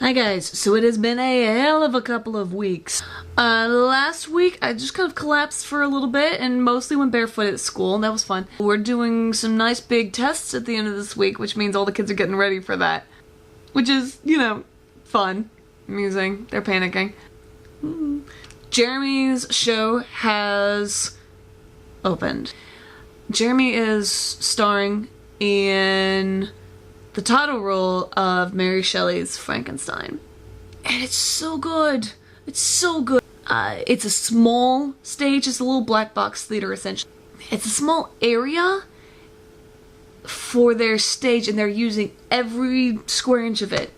Hi guys, so it has been a hell of a couple of weeks. Last week I just kind of collapsed for a little bit and mostly went barefoot at school, and that was fun. We're doing some nice big tests at the end of this week, which means all the kids are getting ready for that. Which is, you know, fun, amusing, they're panicking. Jeremy's show has opened. Jeremy is starring in the title role of Mary Shelley's Frankenstein. And it's so good. It's so good. It's a small stage. It's a little black box theater, essentially. It's a small area for their stage, and they're using every square inch of it.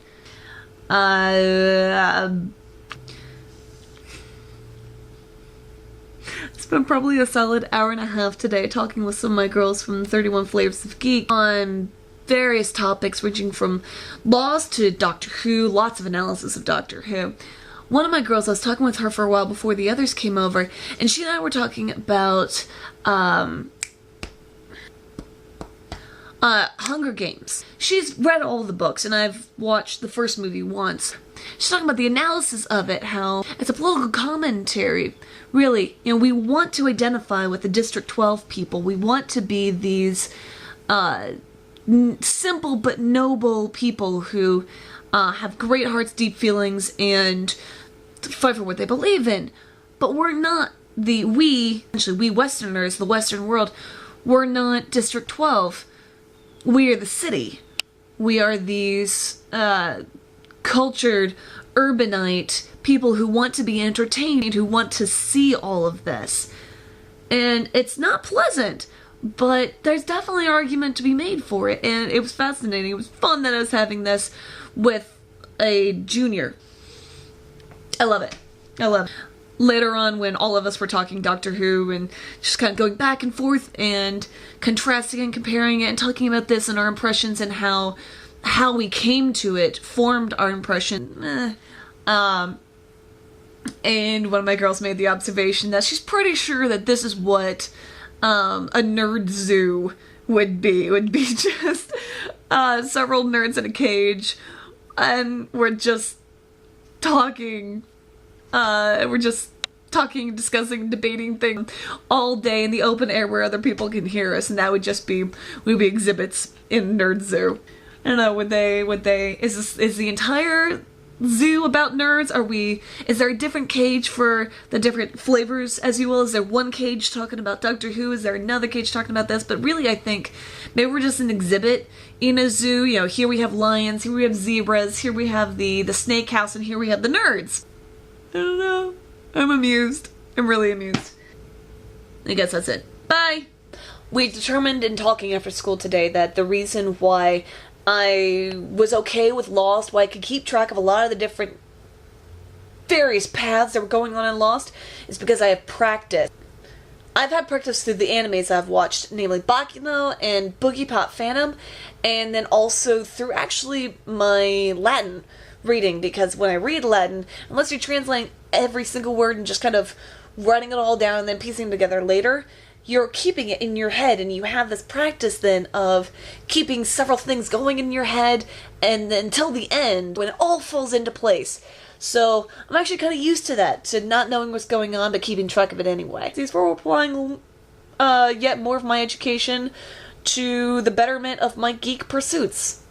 Spent probably a solid hour and a half today talking with some of my girls from 31 Flavors of Geek on various topics ranging from Lost to Doctor Who, lots of analysis of Doctor Who. One of my girls, I was talking with her for a while before the others came over, and she and I were talking about Hunger Games. She's read all the books, and I've watched the first movie once. She's talking about the analysis of it, how it's a political commentary. Really, you know, we want to identify with the District 12 people. We want to be these simple but noble people who have great hearts, deep feelings, and fight for what they believe in. But we're not we Westerners, the Western world, we're not District 12. We are the city. We are these cultured, urbanite people who want to be entertained, who want to see all of this. And it's not pleasant, but there's definitely an argument to be made for it, and it was fascinating. It was fun that I was having this with a junior. I love it. I love it. Later on, when all of us were talking Doctor Who and just kind of going back and forth and contrasting and comparing it and talking about this and our impressions and how we came to it formed our impression. And one of my girls made the observation that she's pretty sure that this is what a nerd zoo would be. It would be just several nerds in a cage, and we're just talking, discussing, debating things all day in the open air where other people can hear us, and that would just be, we'd be exhibits in nerd zoo. I don't know, is the entire zoo about nerds? Is there a different cage for the different flavors, as you will? Is there one cage talking about Doctor Who? Is there another cage talking about this? But really, I think maybe we're just an exhibit in a zoo. You know, here we have lions, here we have zebras, here we have the snake house, and here we have the nerds. I don't know. I'm amused. I'm really amused. I guess that's it. Bye! We determined in talking after school today that the reason why I was okay with Lost, why I could keep track of a lot of the different various paths that were going on in Lost, is because I have practice. I've had practice through the animes I've watched, namely Bakuno and Boogie Pop Phantom, and then also through actually my Latin reading, because when I read Latin, unless you're translating every single word and just kind of writing it all down and then piecing it together later, you're keeping it in your head, and you have this practice then of keeping several things going in your head and then until the end when it all falls into place. So I'm actually kind of used to that, to not knowing what's going on but keeping track of it anyway. These were applying yet more of my education to the betterment of my geek pursuits.